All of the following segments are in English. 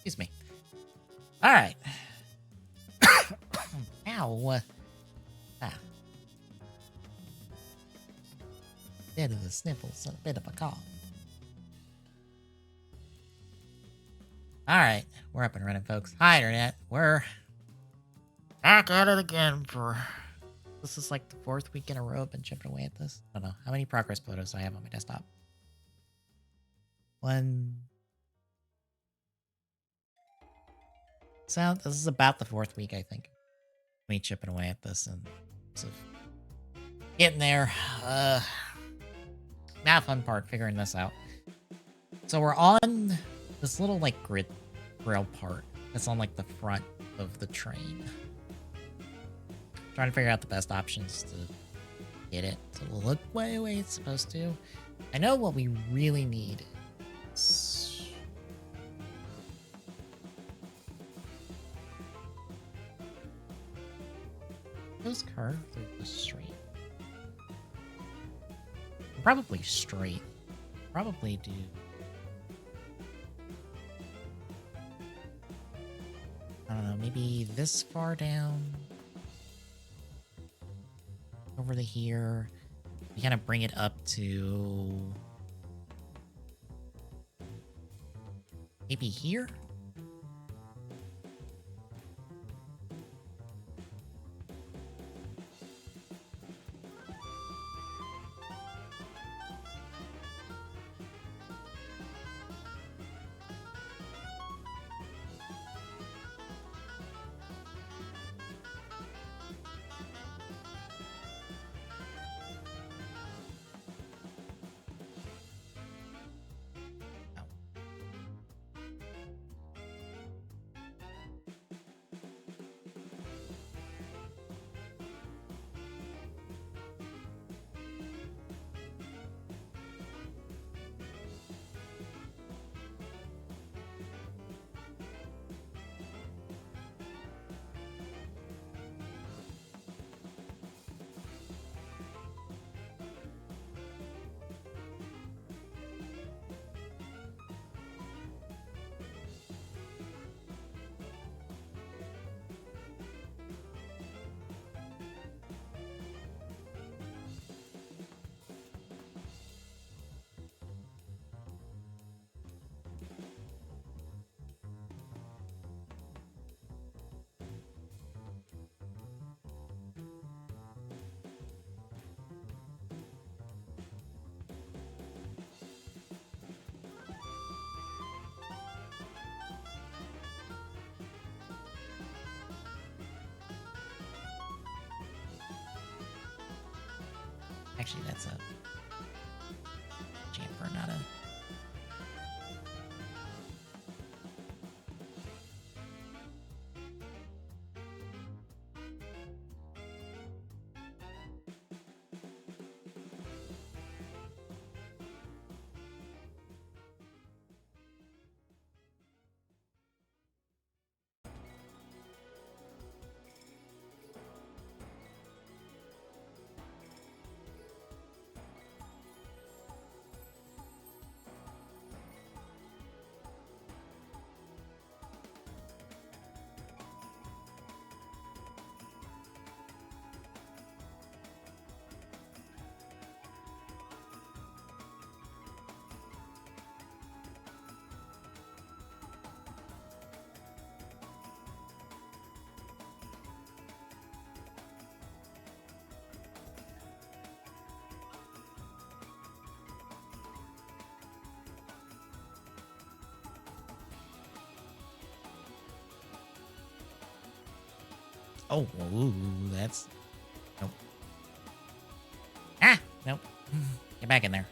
Excuse me. All right. Ow. Bit of the sniffles, a bit of a cough. All right, we're up and running, folks. Hi, Internet. We're back at it again for... This is like the 4th week in a row I've been chipping away at this. I don't know. How many progress photos do I have on my desktop? One... So, this is about the 4th week, I think. Me chipping away at this and... So getting there. Not fun part, figuring this out. So we're on this little, like, grill part. It's on, like, the front of the train. Trying to figure out the best options to get it to look the way it's supposed to. I know what we really need is... Those curved or just straight? Probably straight. Probably do. I don't know, maybe this far down. Over to here. We kind of bring it up to... maybe here? Actually, that's a chamfer, not a... Oh, ooh, that's nope. Ah, nope. Get back in there.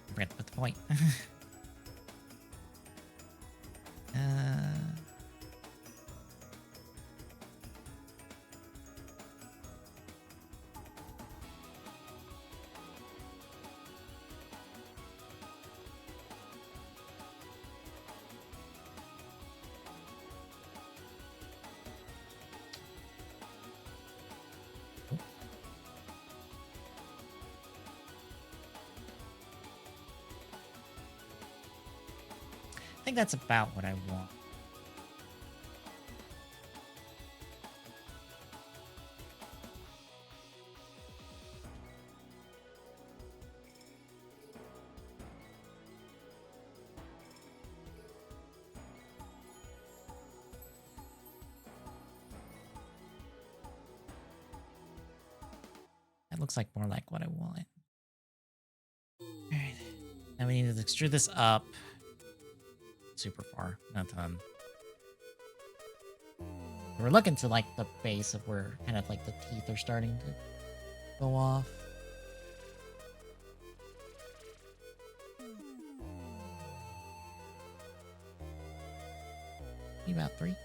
I forgot to put the point. uh, I think that's about what I want. That looks like more like what I want. Alright. Now we need to extrude this up. Super far. Not a ton. We're looking to like the base of where kind of like the teeth are starting to go off. Maybe about 3.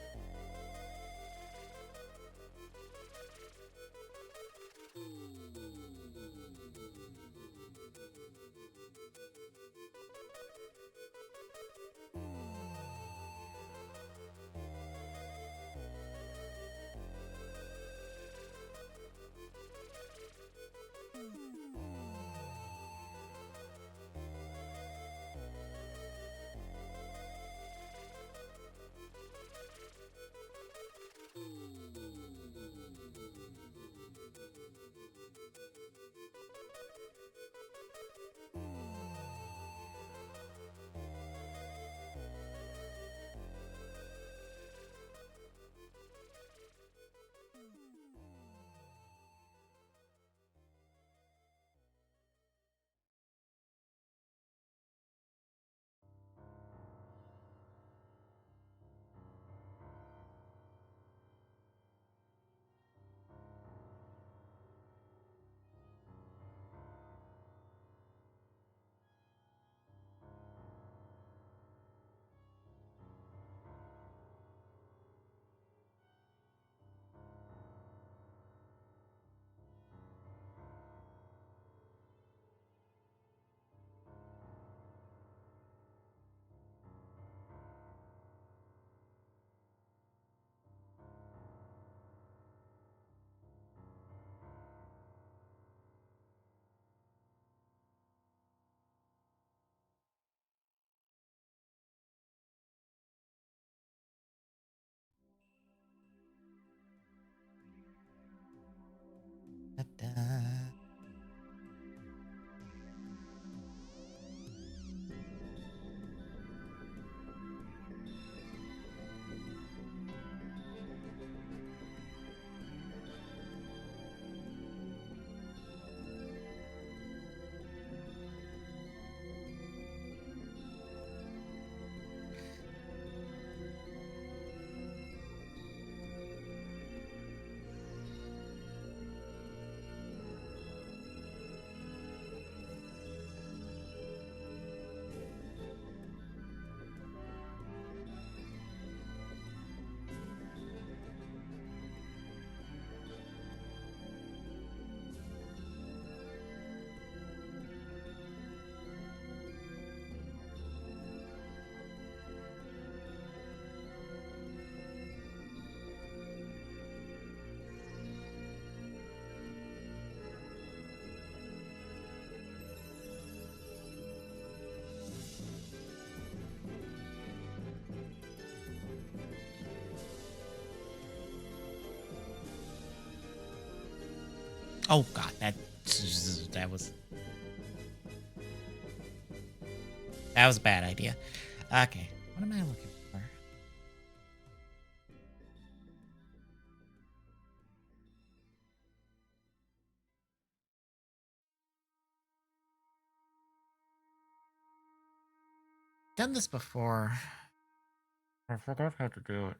Oh god, that was a bad idea. Okay, what am I looking for? Done this before. I forgot how to do it.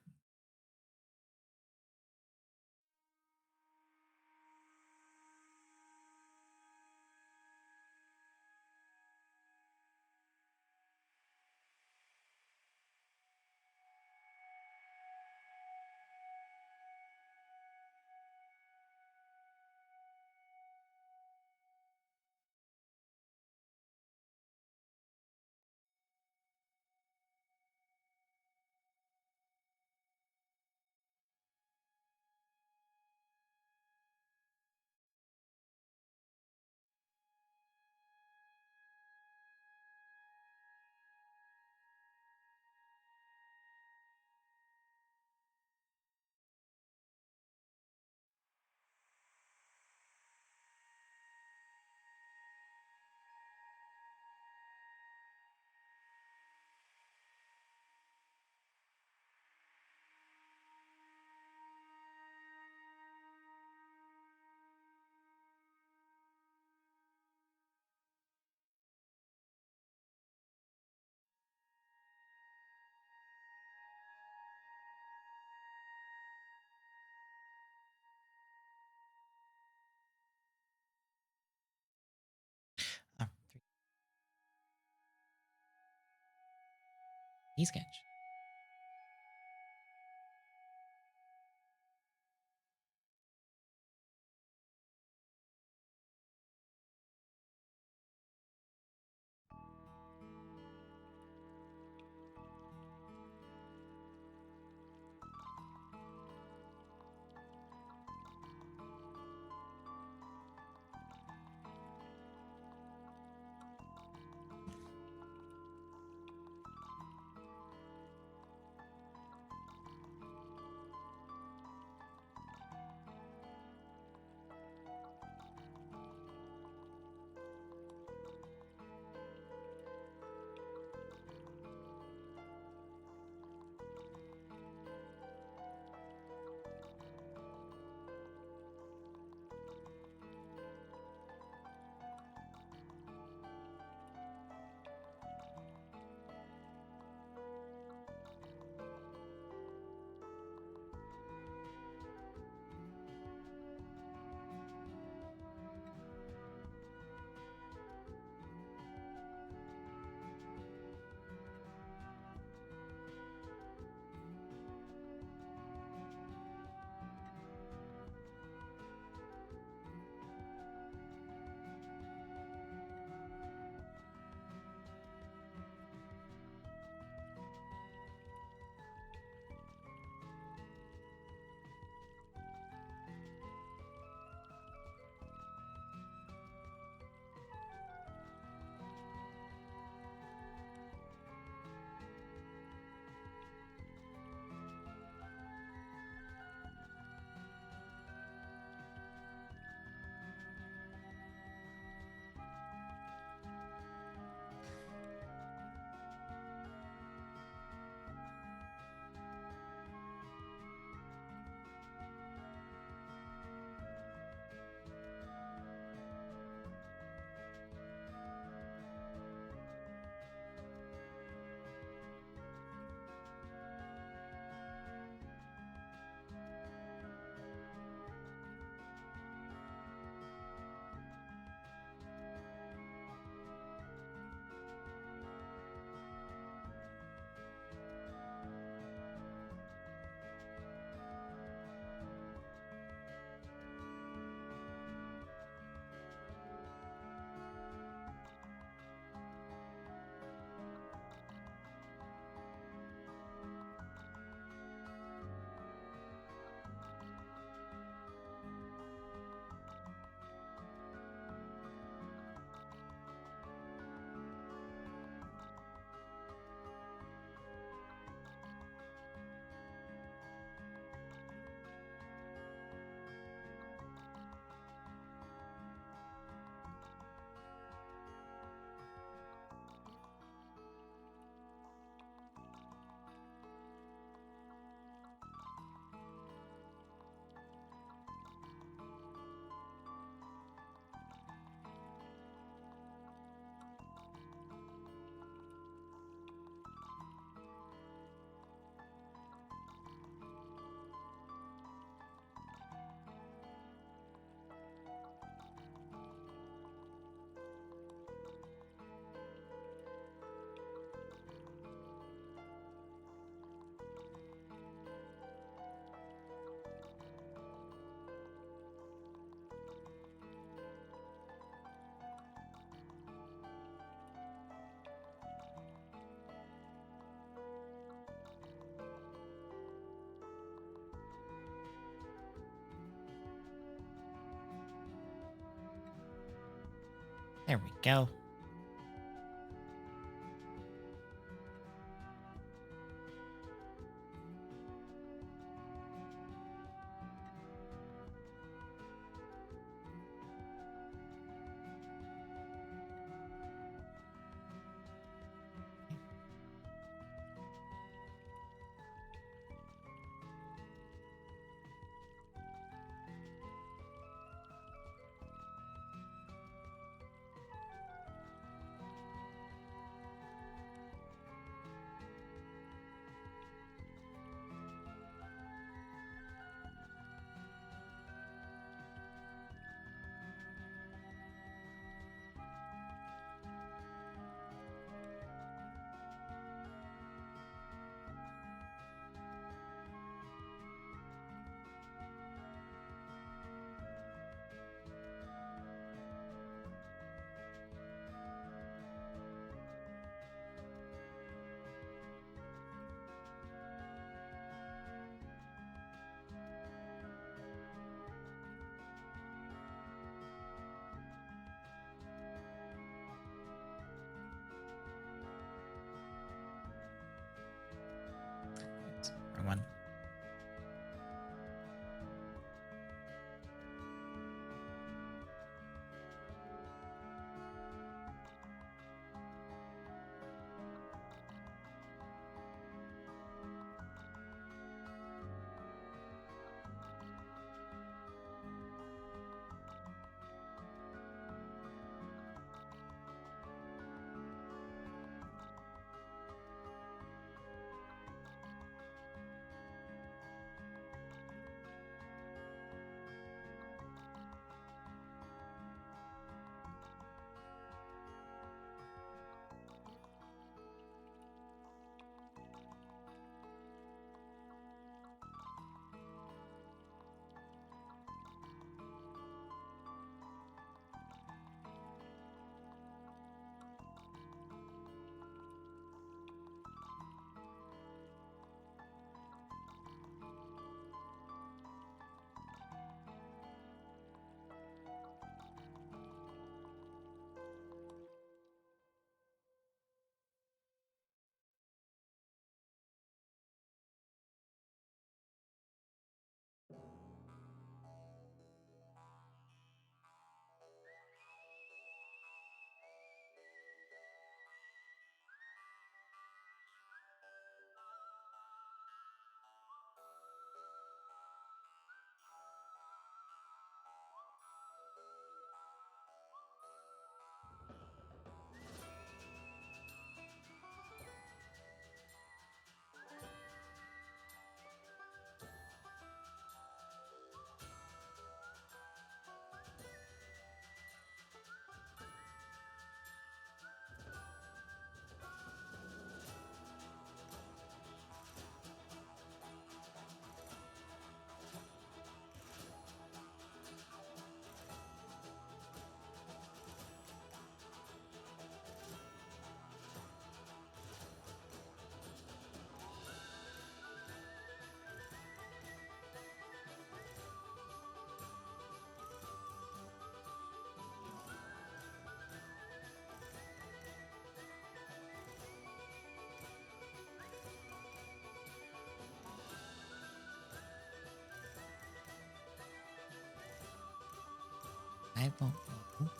Oh, sketch. There we go. Wrong one. I won't know.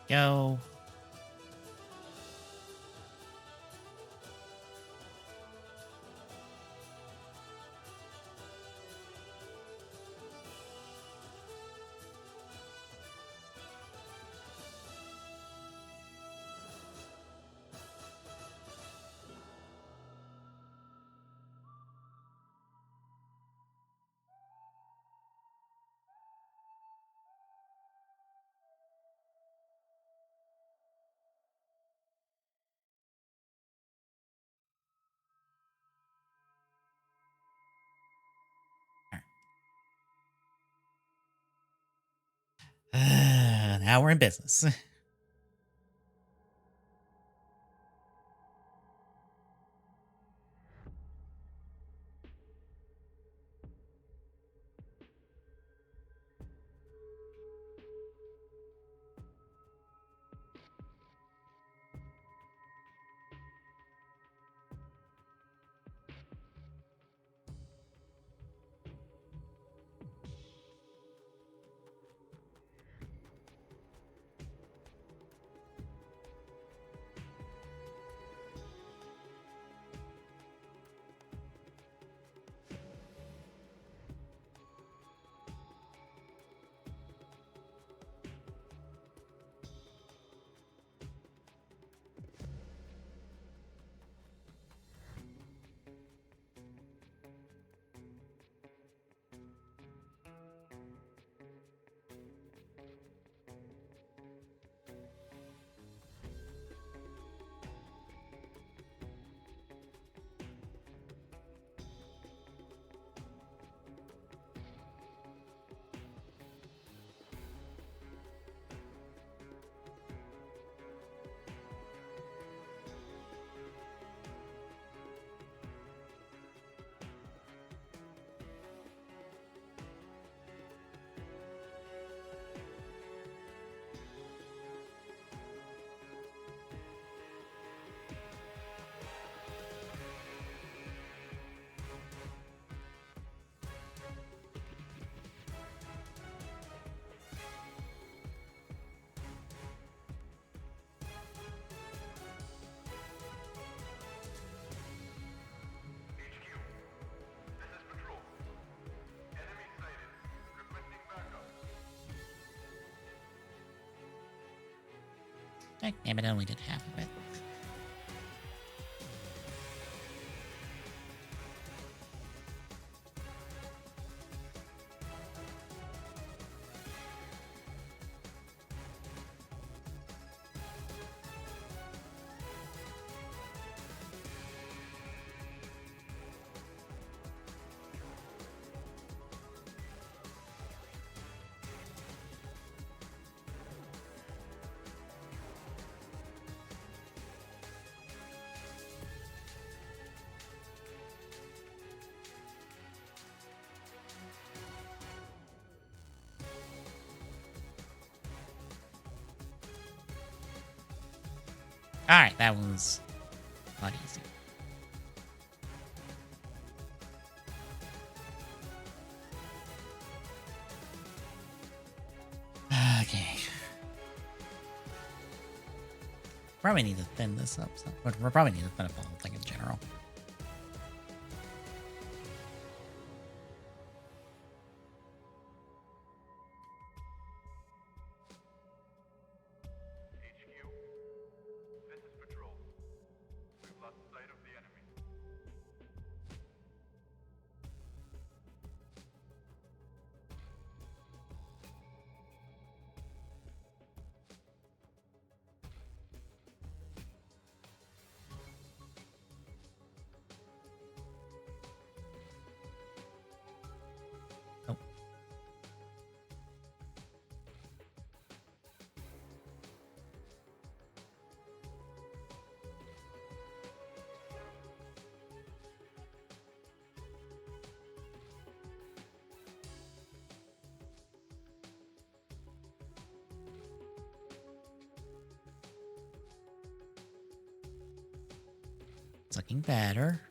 Go. Now we're in business. Damn it, I only did half of it. Alright, that was a lot easy. Okay. Probably need to thin this up. But we're probably need to thin up the whole thing in general. Oh. It's looking better.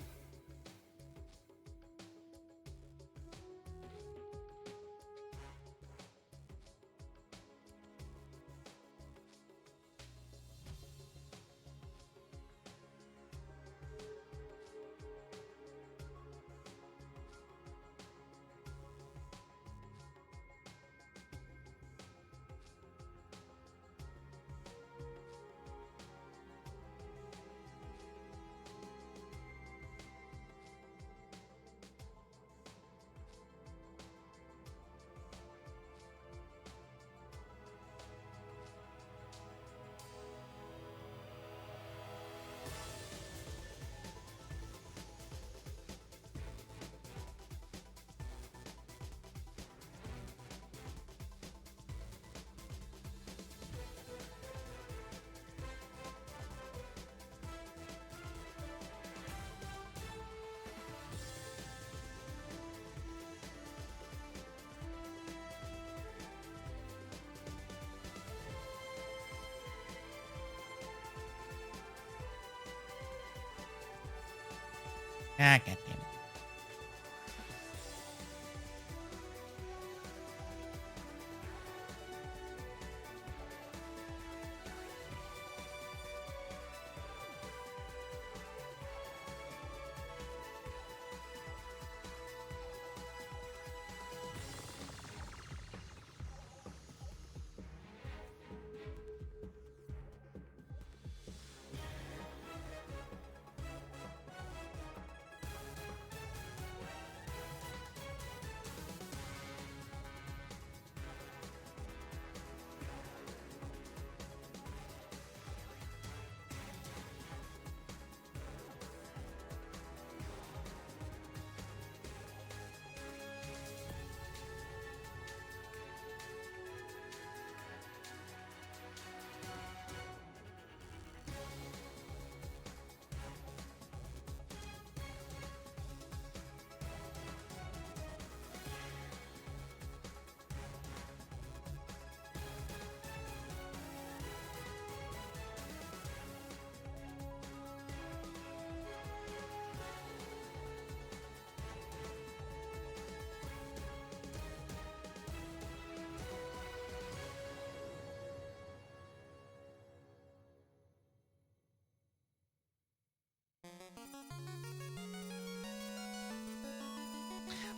Ah, god damn it.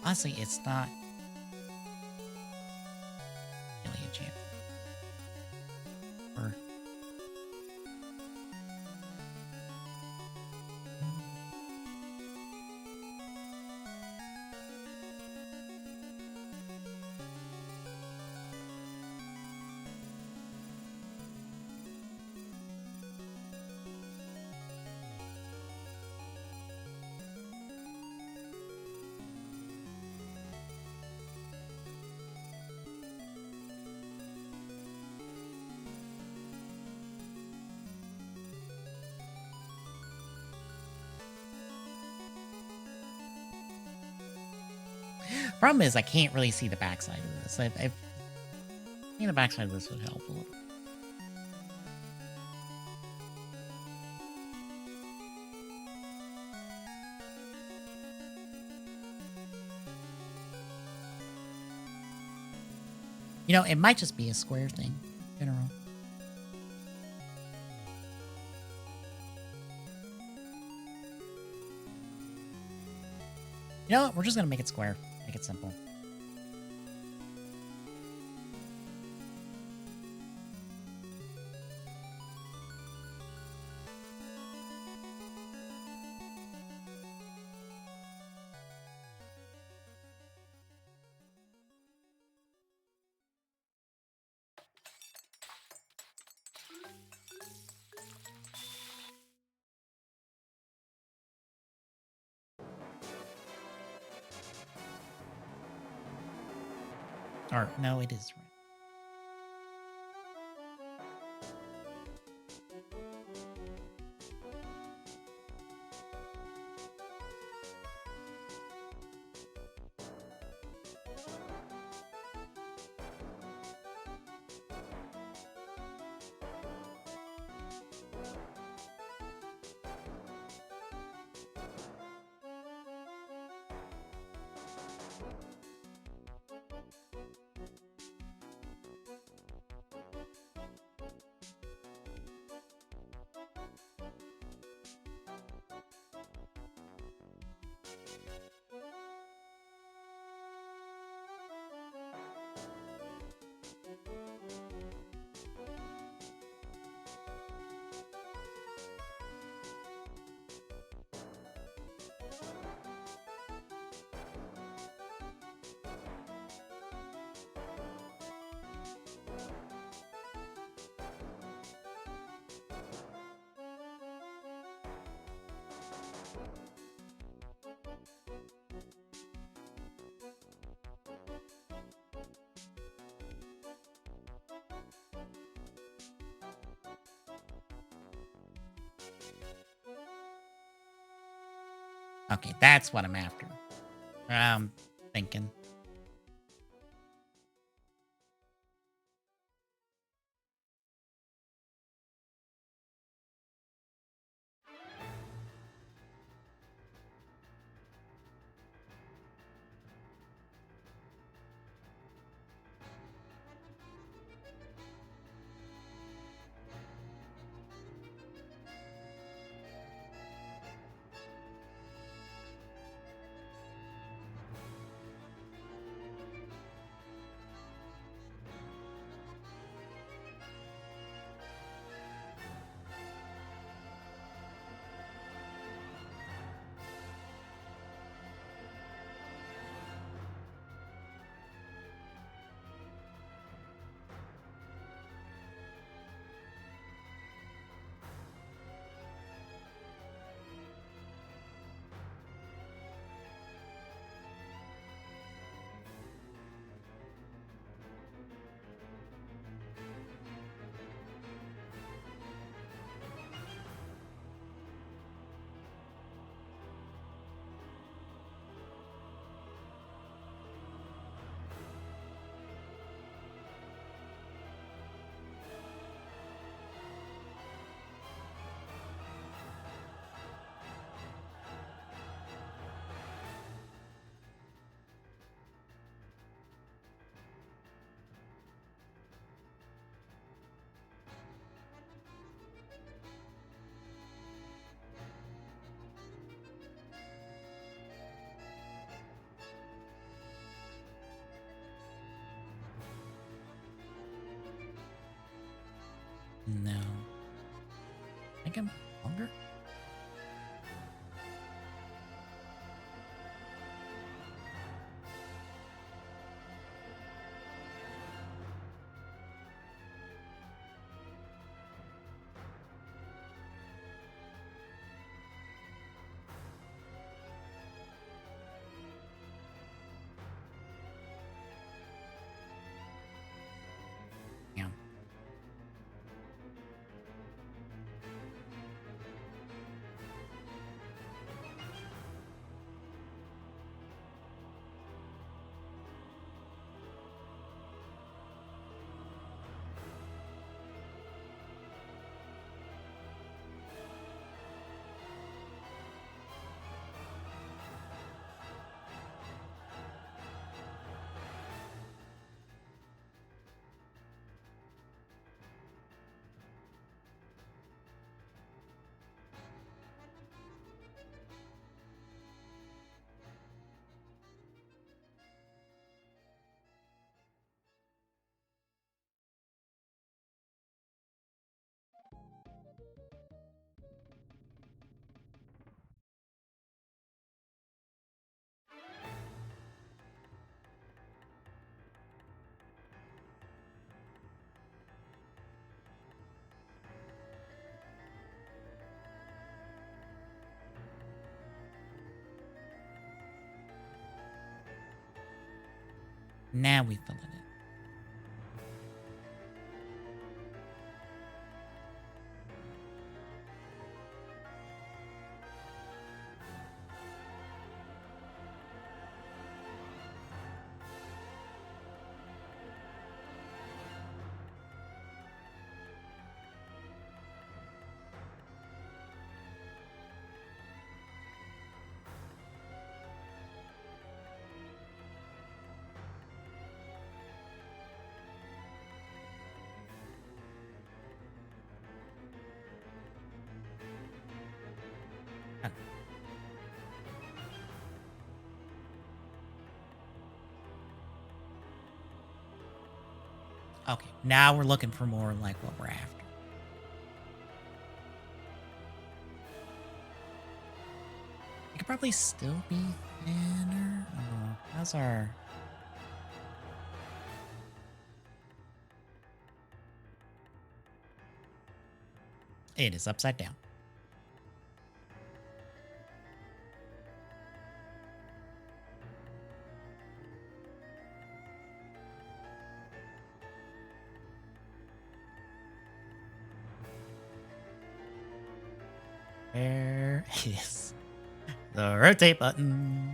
Honestly, it's not really a champ. Or problem is I can't really see the backside of this. I think the backside of this would help a little. You know, it might just be a square thing in general. You know what? We're just gonna make it square. Make it simple. Or no, it is right. Okay, that's what I'm after. I'm thinking. No. I think I'm longer? Yeah. Now we fill it in. Okay, now we're looking for more like what we're after. It could probably still be thinner. Oh, how's our... It is upside down. There is the rotate button.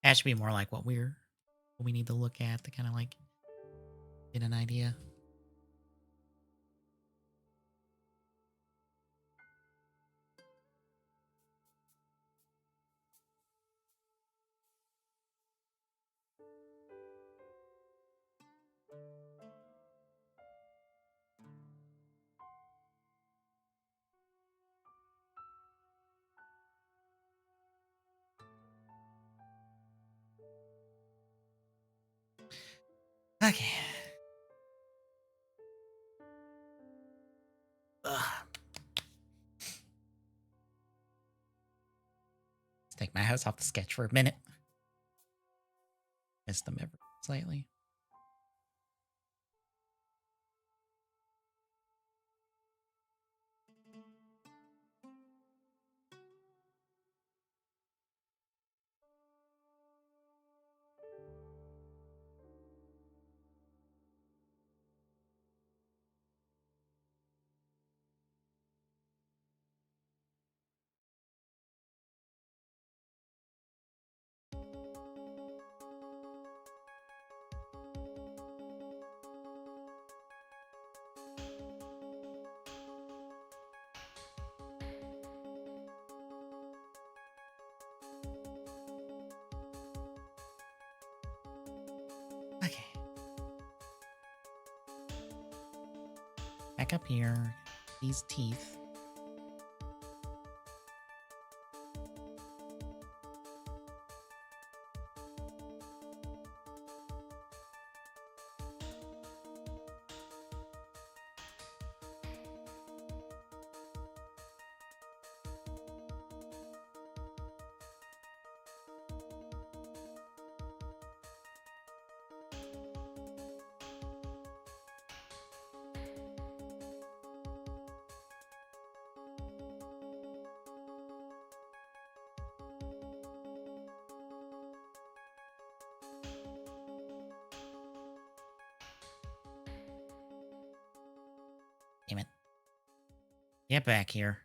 That should be more like what we need to look at to kind of like get an idea. Okay. Ugh. Let's take my house off the sketch for a minute. Missed them ever slightly. Okay. Back up here. These teeth. Damn it. Get back here.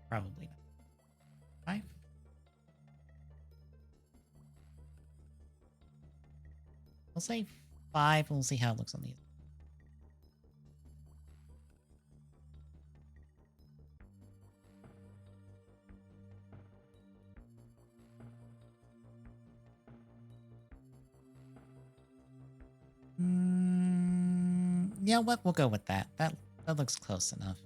Probably not. 5. We'll say 5 and we'll see how it looks on these. Yeah, we'll go with that. That looks close enough.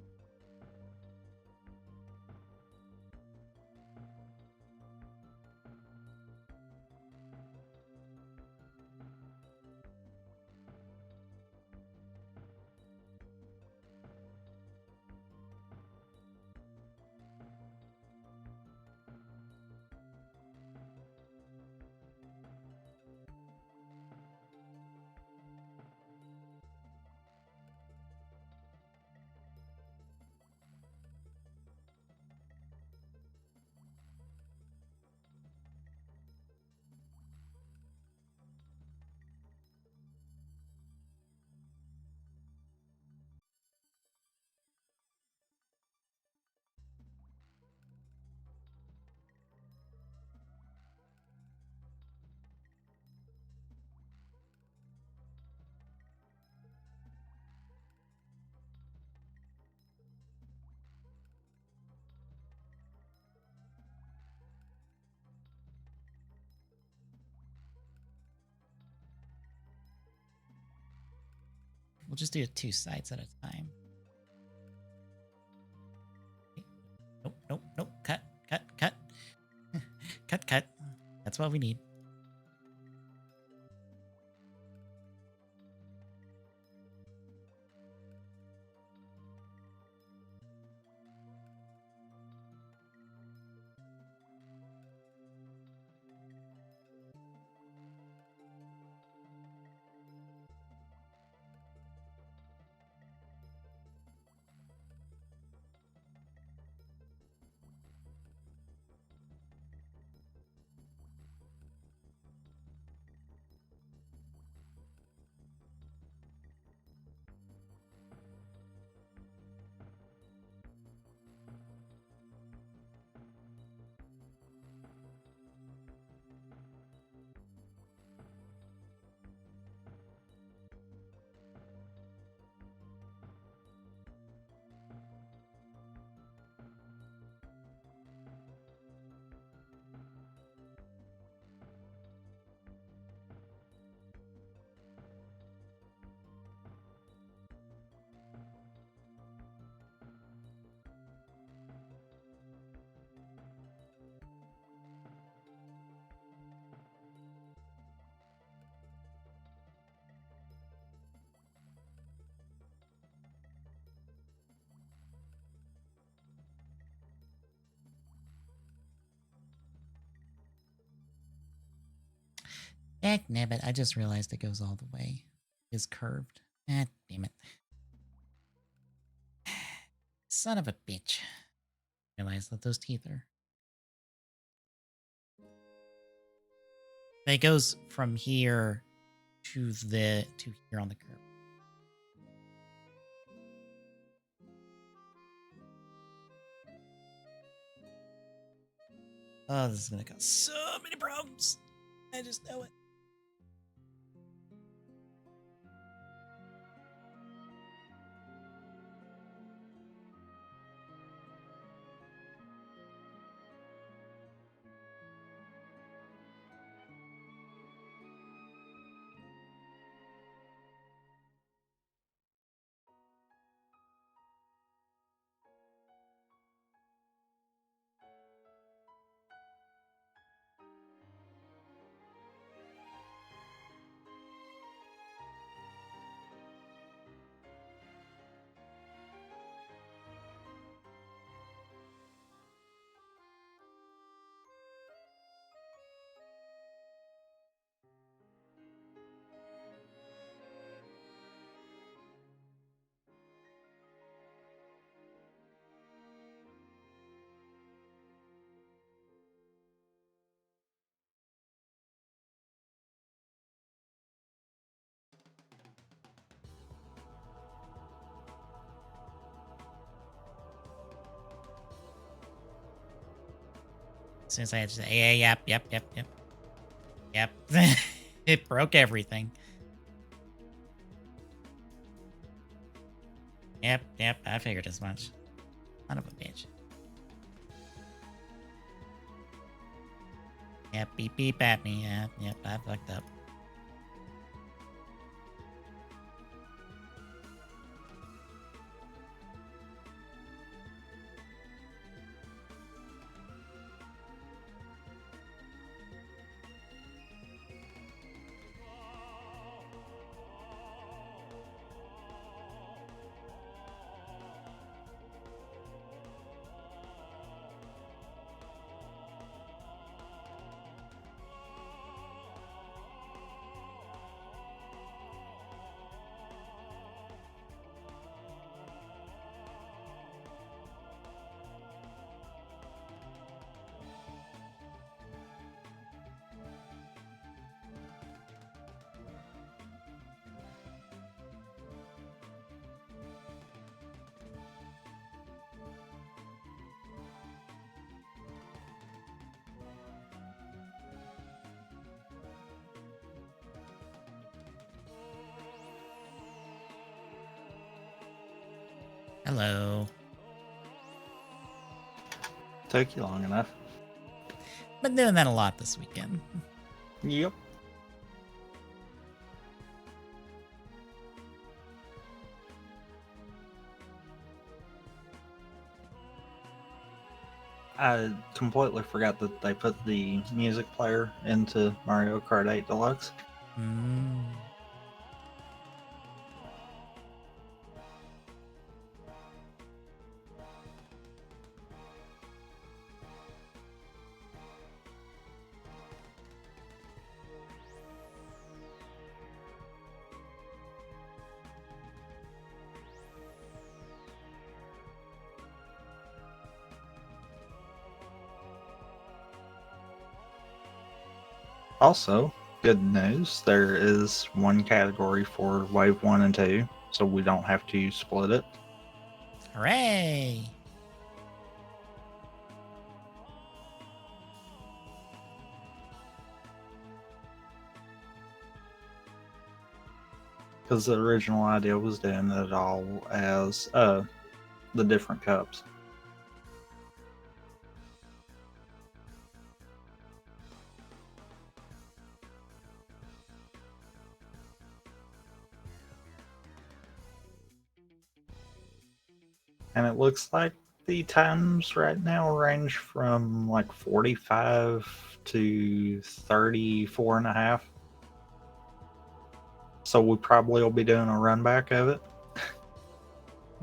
We'll just do 2 sites at a time. Nope, nope, nope. Cut, cut, cut. Cut, cut. That's what we need. Heck, nabbit, I just realized it goes all the way. It's curved. Ah, damn it. Son of a bitch. Realize that those teeth are... It goes from here to here on the curve. Oh, this is gonna cause so many problems. I just know it. As soon as I had to say, yeah, yep. It broke everything. Yep, I figured as much. Son of a bitch. Yep, beep beep at me. Yep, I fucked up. Hello. Took you long enough. Been doing that a lot this weekend. Yep. I completely forgot that they put the music player into Mario Kart 8 Deluxe. Mm. Also, good news, there is one category for Wave 1 and 2, so we don't have to split it. Hooray! Because the original idea was doing it all as the different cups. And it looks like the times right now range from like 45 to 34 and a half. So we probably will be doing a run back of it.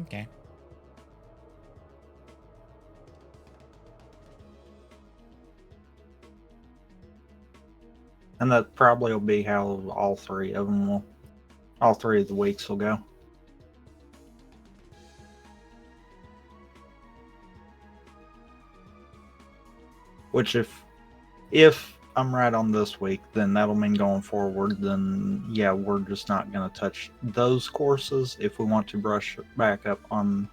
Okay. And that probably will be how all three of the weeks will go. Which if I'm right on this week, then that'll mean going forward, then yeah, we're just not going to touch those courses. If we want to brush back up on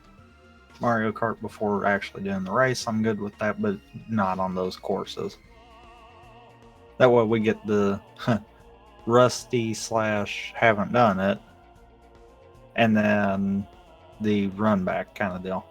Mario Kart before actually doing the race, I'm good with that, but not on those courses. That way we get the rusty / haven't done it, and then the run back kind of deal.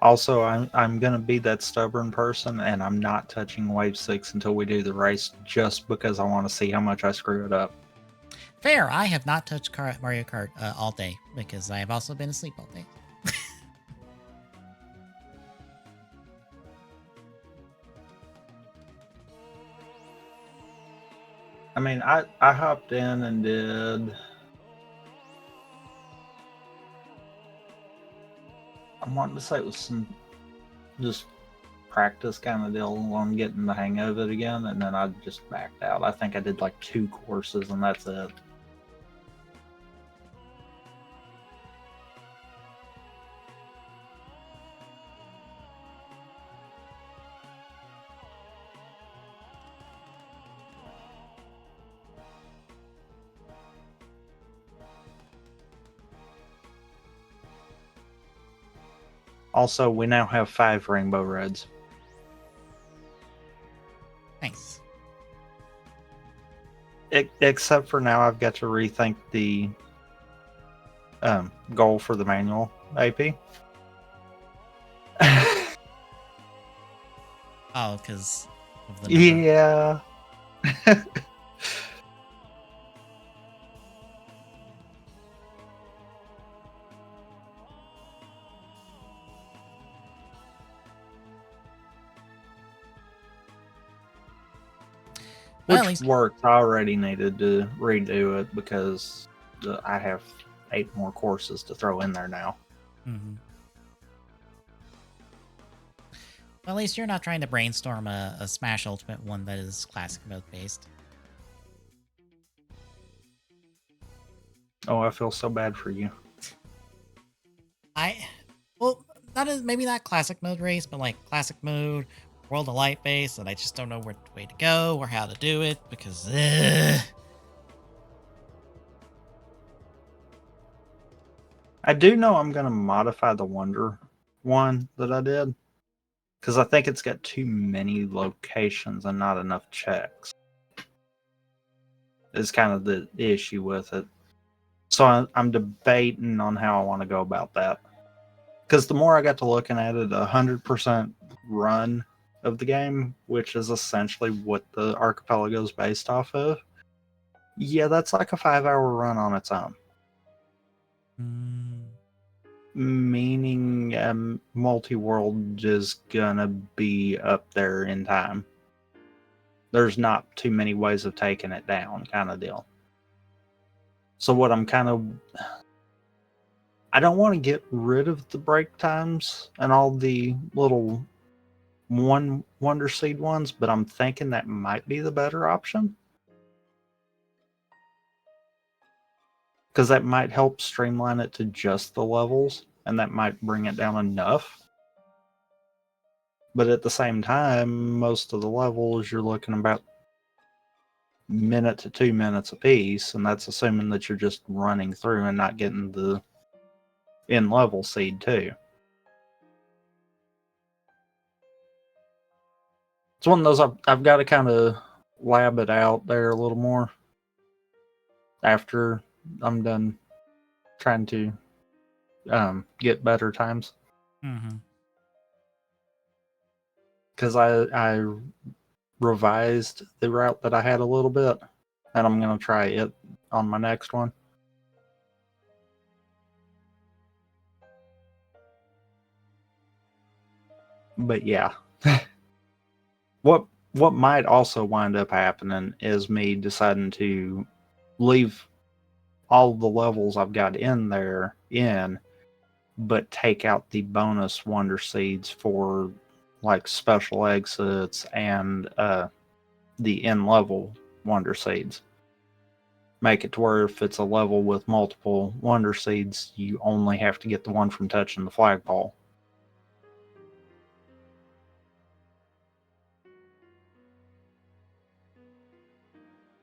Also, I'm gonna be that stubborn person, and I'm not touching Wave 6 until we do the race, just because I want to see how much I screw it up. Fair. I have not touched Mario Kart all day because I have also been asleep all day. I mean, I hopped in and did. I wanted to say it was some just practice kind of deal on getting the hang of it again, and then I just backed out. I think I did like 2 courses, and that's it. Also, we now have 5 Rainbow Reds. Nice. Except for now, I've got to rethink the goal for the manual AP. Oh, because of the number. Yeah. Well, at Which least. works. I already needed to redo it because I have 8 more courses to throw in there now. Mm-hmm. Well, at least you're not trying to brainstorm a Smash Ultimate one that is classic mode based. Oh, I feel so bad for you. Well, maybe not classic mode race, but like classic mode, World of Light base, and I just don't know where way to go or how to do it because. I do know I'm going to modify the Wonder one that I did because I think it's got too many locations and not enough checks. Is kind of the issue with it. So I'm debating on how I want to go about that. Because the more I got to looking at it, 100% run of the game, which is essentially what the archipelago is based off of. Yeah, that's like a 5-hour run on its own. Meaning multi-world is gonna be up there in time. There's not too many ways of taking it down, kind of deal. So what I'm kind of... I don't want to get rid of the break times and all the little one Wonder Seed ones, but I'm thinking that might be the better option. Because that might help streamline it to just the levels, and that might bring it down enough. But at the same time, most of the levels you're looking about minute to 2 minutes a piece, and that's assuming that you're just running through and not getting the in-level seed too. It's one of those I've got to kind of lab it out there a little more after I'm done trying to get better times. Because I revised the route that I had a little bit, and I'm going to try it on my next one. But yeah, what might also wind up happening is me deciding to leave all the levels I've got in there but take out the bonus Wonder Seeds for like special exits and the in-level Wonder Seeds. Make it to where if it's a level with multiple Wonder Seeds, you only have to get the one from touching the flagpole.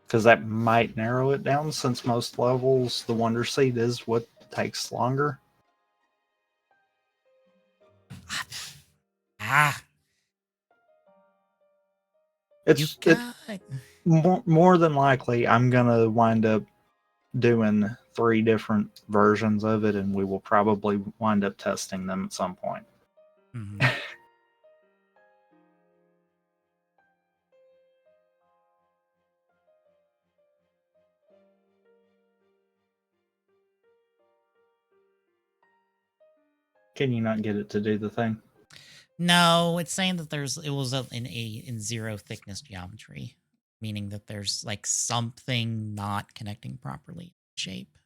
Because that might narrow it down, since most levels, the Wonder Seed is what takes longer. It's more than likely I'm gonna wind up doing 3 different versions of it, and we will probably wind up testing them at some point. Can you not get it to do the thing? No, it's saying that it was in 0 thickness geometry, meaning that there's like something not connecting properly in shape.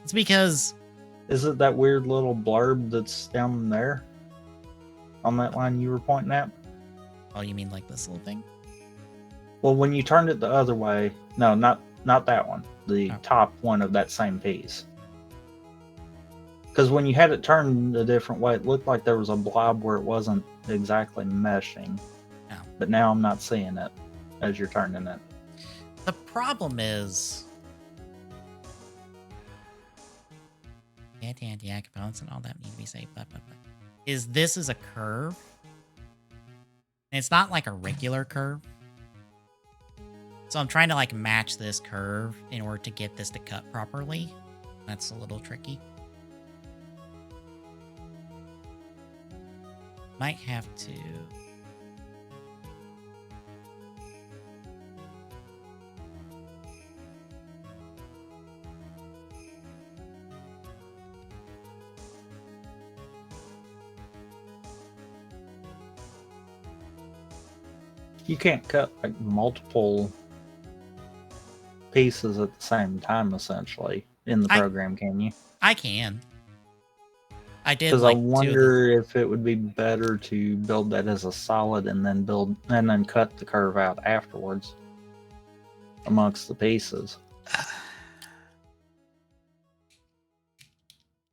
It's because... Is it that weird little blurb that's down there? On that line you were pointing at? Oh, you mean like this little thing? Well, when you turned it the other way... No, not that one. The top one of that same piece. Because when you had it turned a different way, it looked like there was a blob where it wasn't exactly meshing. Oh. But now I'm not seeing it as you're turning it. The problem is... anti-ag components and all that need to be saved. Is this is a curve. And it's not like a regular curve. So I'm trying to like match this curve in order to get this to cut properly. That's a little tricky. Might have to... You can't cut like multiple pieces at the same time, essentially, in the program, can you? I can. I did. Because I wonder if it would be better to build that as a solid and then cut the curve out afterwards amongst the pieces.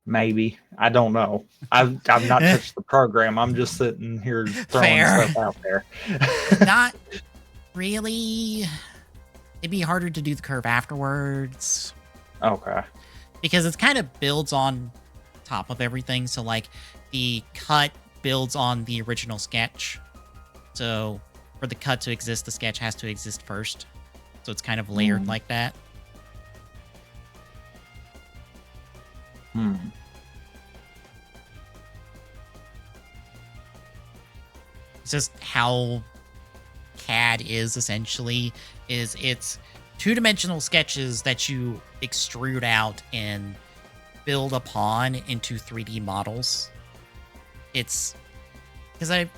Maybe. I don't know. I've not touched the program. I'm just sitting here throwing stuff out there. Not really. It'd be harder to do the curve afterwards. Okay. Because it kind of builds on top of everything. So like the cut builds on the original sketch. So for the cut to exist, the sketch has to exist first. So it's kind of layered like that. Hmm. It's just how CAD is essentially, is it's two-dimensional sketches that you extrude out and build upon into 3D models. It's because I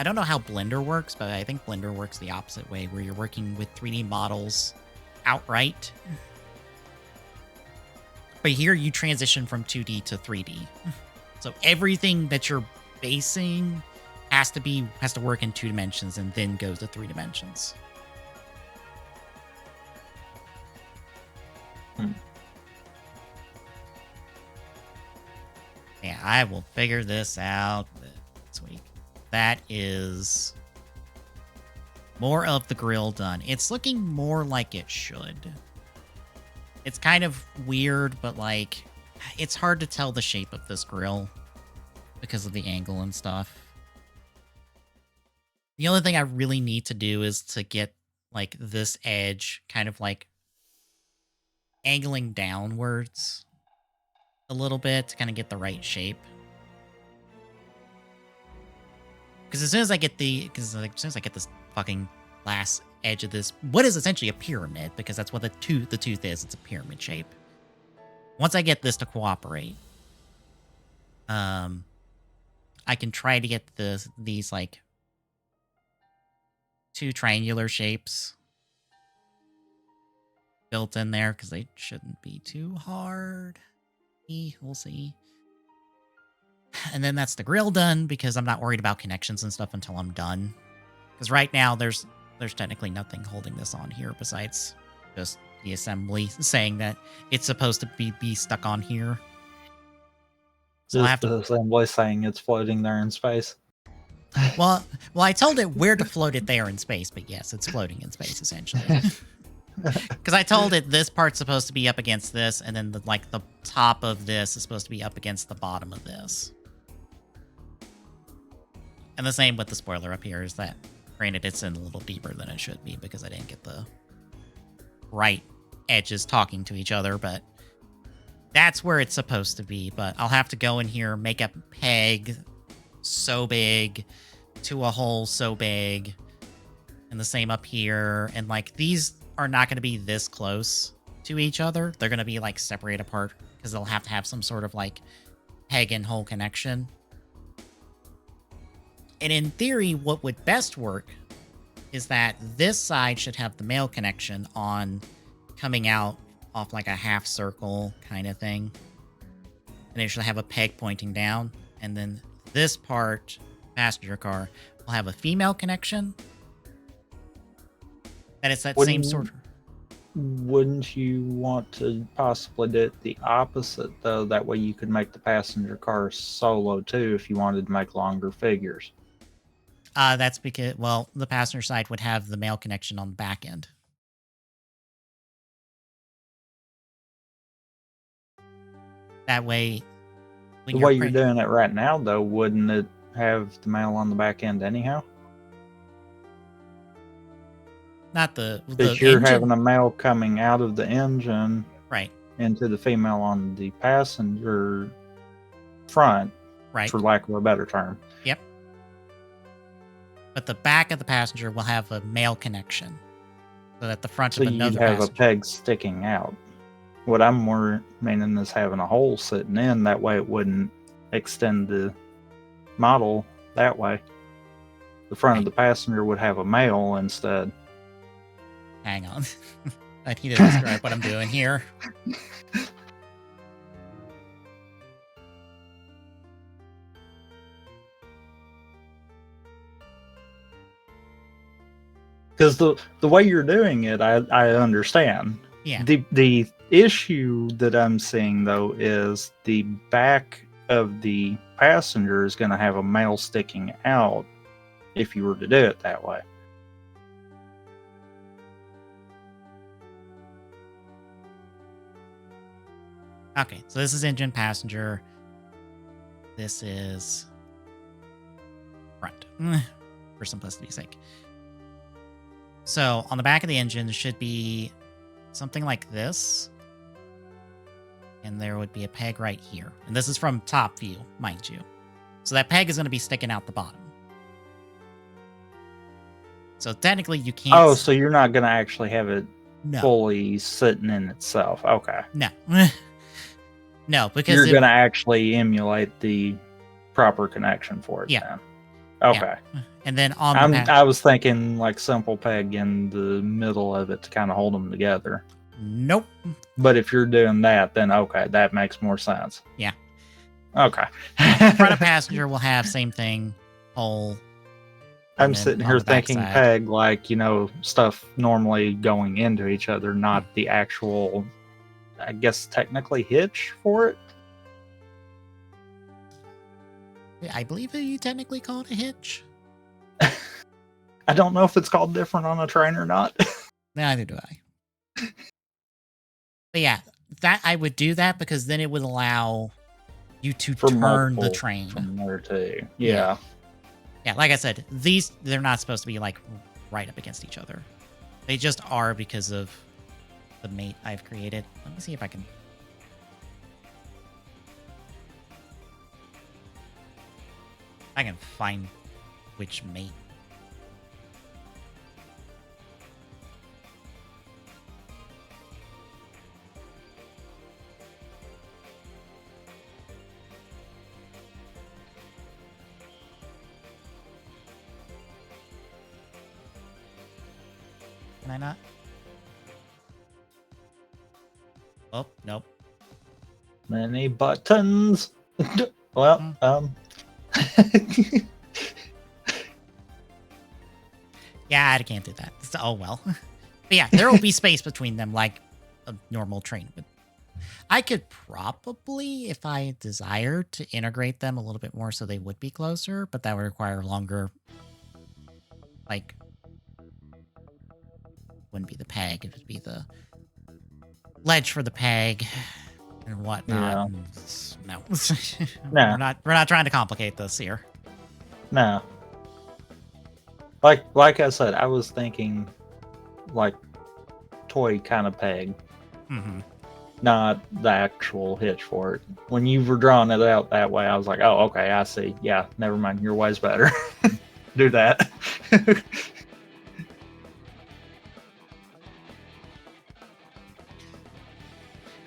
don't know how Blender works, but I think Blender works the opposite way, where you're working with 3D models outright. But here you transition from 2D to 3D. So everything that you're basing has to work in 2 dimensions and then goes to 3 dimensions. Yeah, I will figure this out this week. That is more of the grill done. It's looking more like it should. It's kind of weird, but like, it's hard to tell the shape of this grill because of the angle and stuff. The only thing I really need to do is to get like this edge kind of like angling downwards a little bit to kind of get the right shape. Because as soon as I get as soon as I get this fucking last edge of this, what is essentially a pyramid, because that's what the tooth is. It's a pyramid shape. Once I get this to cooperate, I can try to get these like 2 triangular shapes built in there, because they shouldn't be too hard. We'll see. And then that's the grill done, because I'm not worried about connections and stuff until I'm done. Because right now there's technically nothing holding this on here besides just the assembly saying that it's supposed to be stuck on here. So Just I have to. the assembly saying it's floating there in space. Well, I told it where to float it there in space, but yes, it's floating in space essentially. Because I told it this part's supposed to be up against this, and then the top of this is supposed to be up against the bottom of this. And the same with the spoiler up here is that, granted, it's in a little deeper than it should be because I didn't get the right edges talking to each other, but that's where it's supposed to be. But I'll have to go in here, make a peg so big to a hole so big, and the same up here. And like, these are not going to be this close to each other. They're going to be like separated apart because they'll have to have some sort of like peg and hole connection. And in theory, what would best work is that this side should have the male connection on coming out off like a half circle kind of thing. And it should have a peg pointing down. And then this part, passenger car, will have a female connection. That it's that same sort of... Wouldn't you want to possibly do it the opposite, though? That way you could make the passenger car solo, too, if you wanted to make longer figures. That's because, well, the passenger side would have the male connection on the back end. That way, the way you're doing it right now, though, wouldn't it have the male on the back end anyhow? Not the But you're engine. having a male coming out of the engine, right, into the female on the passenger front, right, for lack of a better term. Yep. But the back of the passenger will have a male connection, so that the front of another passenger, you'd have passenger... a peg sticking out. What I'm more meaning is having a hole sitting in. That way, it wouldn't extend the model that way. The front of the passenger would have a male instead. Hang on. I need to describe what I'm doing here. Because the way you're doing it, I understand. Yeah. The issue that I'm seeing, though, is the back of the passenger is going to have a male sticking out if you were to do it that way. Okay, so this is engine, passenger. This is front, for simplicity's sake. So on the back of the engine should be something like this. and there would be a peg right here. And this is from top view, mind you. So that peg is going to be sticking out the bottom. So technically you can't... Oh, so you're not going to actually have it no. fully sitting in itself. Okay. No. No, because... You're going to actually emulate the proper connection for it. Yeah. Then. Okay. Yeah. And then on I was thinking like simple peg in the middle of it to kind of hold them together. Nope. But if you're doing that, then okay, that makes more sense. Yeah. Okay. Front of passenger will have same thing, hole. I'm sitting here thinking peg like, stuff normally going into each other, not the actual, I guess, technically hitch for it. I believe that you technically call it a hitch. I don't know if it's called different on a train or not. Neither do I. But yeah, that I would do that because then it would allow you to turn the train. From there too. Yeah. Yeah, like I said, they're not supposed to be like right up against each other. They just are because of the mate I've created. Let me see if I can... I can find which mate. Can I not? Oh, nope. Many buttons. Well, Yeah, I can't do that. Oh, well. But yeah, there will be space between them like a normal train would. I could probably, if I desired, to integrate them a little bit more so they would be closer, but that would require longer, like, wouldn't be the peg, it would be the ledge for the peg and whatnot. Yeah. No. No. We're not trying to complicate this here. No. Like I said, I was thinking like toy kind of peg. Mm-hmm. Not the actual hitch for it. When you were drawing it out that way, I was like, oh, okay, I see. Yeah, never mind. Your way's better. Do that.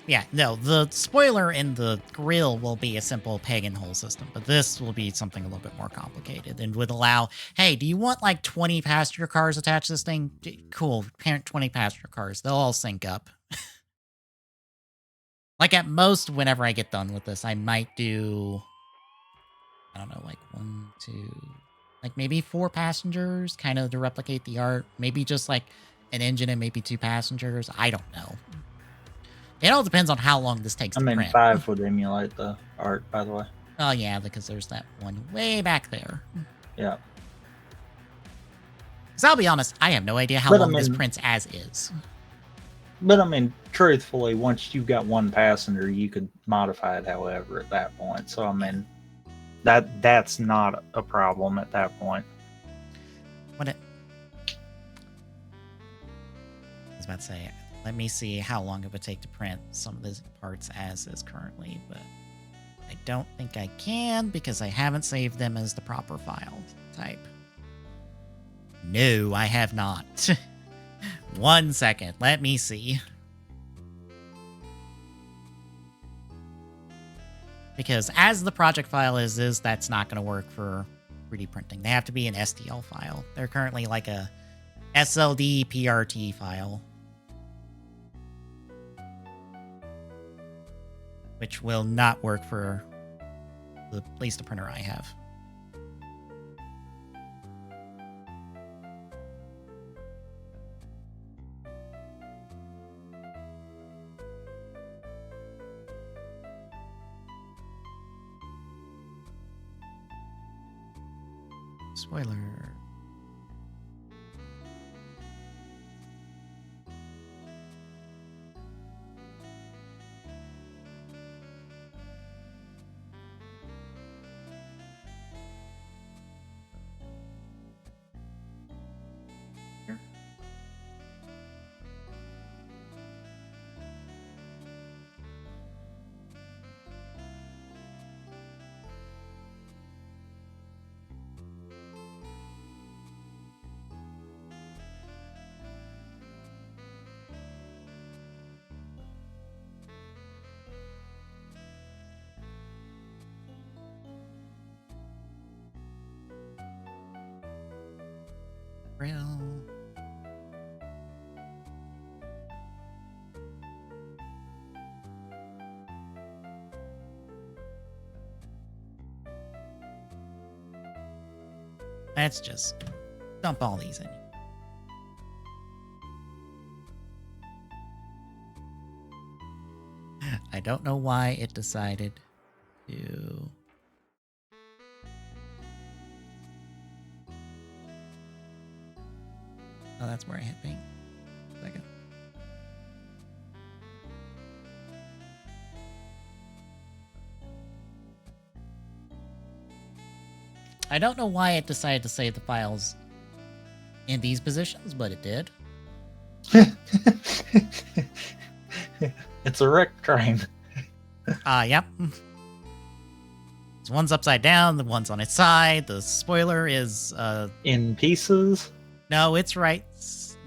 Yeah, no, the spoiler and the grill will be a simple peg and hole system, but this will be something a little bit more complicated and would allow, hey, do you want like 20 passenger cars attached to this thing? Cool, parent 20 passenger cars. They'll all sync up. Like at most, whenever I get done with this, I might do, I don't know, like 1, 2, like maybe 4 passengers, kind of to replicate the art. Maybe just like an engine and maybe 2 passengers. I don't know. It all depends on how long this takes to print. 5 would emulate the art, by the way. Oh, yeah, because there's that one way back there. Yeah. Because I'll be honest, I have no idea how long this prints as is. But, I mean, truthfully, once you've got 1 passenger, you could modify it however at that point. So, I mean, that's not a problem at that point. I was about to say... Let me see how long it would take to print some of these parts as is currently, but I don't think I can because I haven't saved them as the proper file type. No, I have not. 1 second. Let me see. Because as the project file is that's not going to work for 3D printing. They have to be an STL file. They're currently like a SLD PRT file. Which will not work for at least the printer I have. Spoiler. grill. Let's just dump all these in. I don't know why it decided to... Oh, that's where I hit paint. Second. I don't know why it decided to save the files in these positions, but it did. It's a wreck train. Yep. So one's upside down, the one's on its side. The spoiler is, In pieces? no, it's right.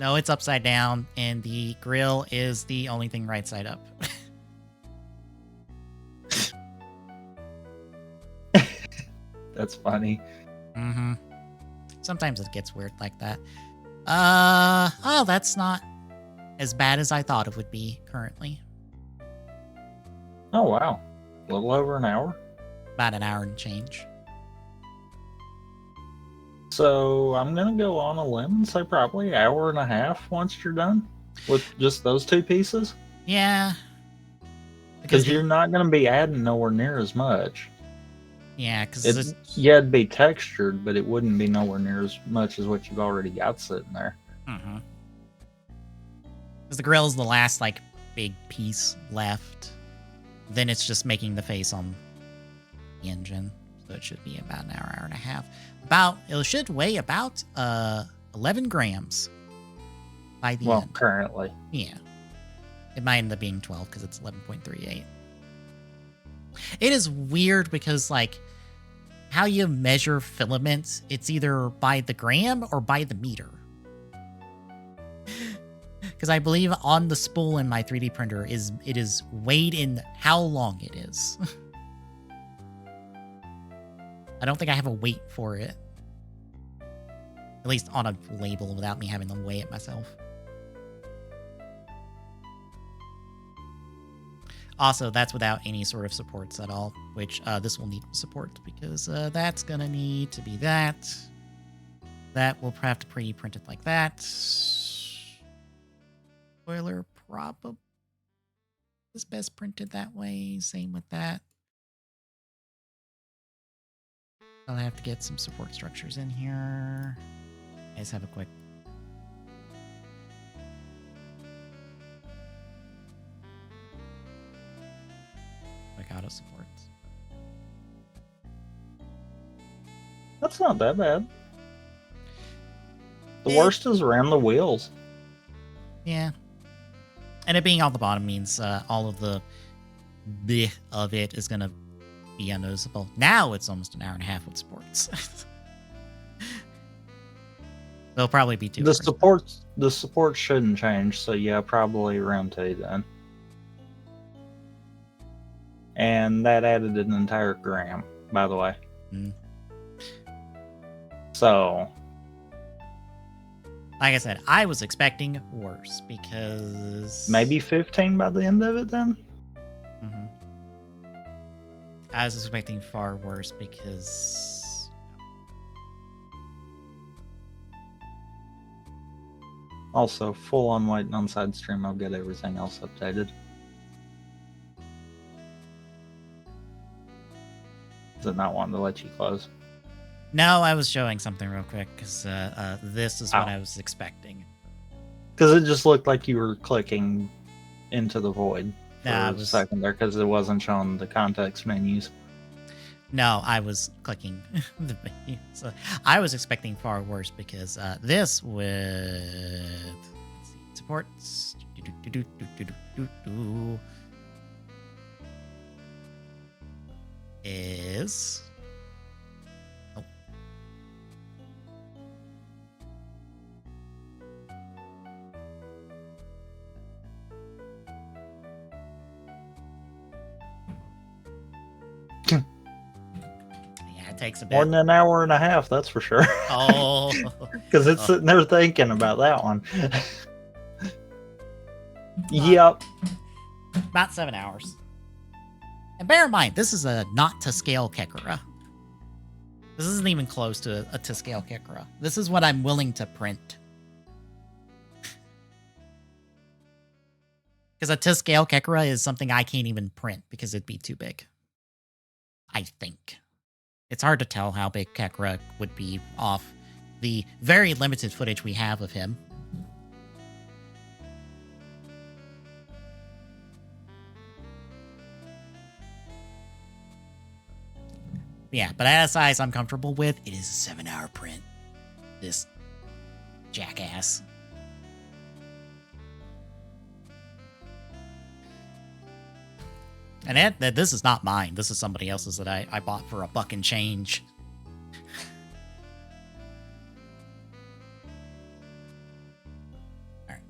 No, it's upside down, and the grill is the only thing right side up. That's funny. Mm-hmm. Sometimes it gets weird like that. Oh, that's not as bad as I thought it would be currently. Oh, wow. A little over an hour. About an hour and change. So I'm going to go on a limb and say probably an hour and a half once you're done with just those two pieces. Yeah. Because you're not going to be adding nowhere near as much. Yeah, because yeah, it'd be textured, but it wouldn't be nowhere near as much as what you've already got sitting there. Mm-hmm. Because the grill is the last, like, big piece left. Then it's just making the face on the engine. So it should be about an hour, hour and a half. It should weigh about 11 grams by the end. Currently. Yeah. It might end up being 12 because it's 11.38. It is weird because, like, how you measure filaments, it's either by the gram or by the meter. Because I believe on the spool in my 3D printer it is weighed in how long it is. I don't think I have a weight for it. At least on a label without me having to weigh it myself. Also, that's without any sort of supports at all, which this will need support because that's going to need to be that. That will have to pre-print it like that. Spoiler probably is best printed that way. Same with that. I'll have to get some support structures in here. I just have a quick... auto supports. That's not that bad. The worst is around the wheels. Yeah. And it being on the bottom means all of the bleh of it is going to be unnoticeable. Now it's almost an hour and a half with supports. They'll probably be 2 hours. The support shouldn't change, so yeah, probably around 2 then. And that added an entire gram, by the way. Mm. So, like I said, I was expecting worse because... maybe 15 by the end of it then? Mm-hmm. I was expecting far worse because... Also, full on waiting on side stream, I'll get everything else updated. Is it not wanting to let you close? No, I was showing something real quick because this is what I was expecting. Because it just looked like you were clicking into the void for a second there because it wasn't showing the context menus. No, I was clicking the menu. So I was expecting far worse because this with let's see, supports is takes a More bit. than an hour and a half, that's for sure. Oh. Because it's sitting there thinking about that one. Uh, Yep. About 7 hours. And bear in mind, this is a not to scale Kekura. This isn't even close to a to scale Kekura. This is what I'm willing to print. Because a to scale Kekura is something I can't even print because it'd be too big. I think. It's hard to tell how big Kekura would be off the very limited footage we have of him. Yeah, but at a size I'm comfortable with, it is a 7-hour print. This jackass. And this is not mine. This is somebody else's that I bought for a buck and change. All right.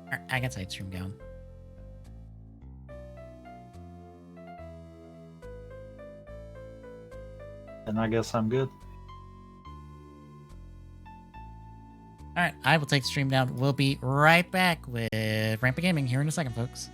All right, I got side stream going. And I guess I'm good. All right, I will take the stream down. We'll be right back with Rampa Gaming here in a second, folks.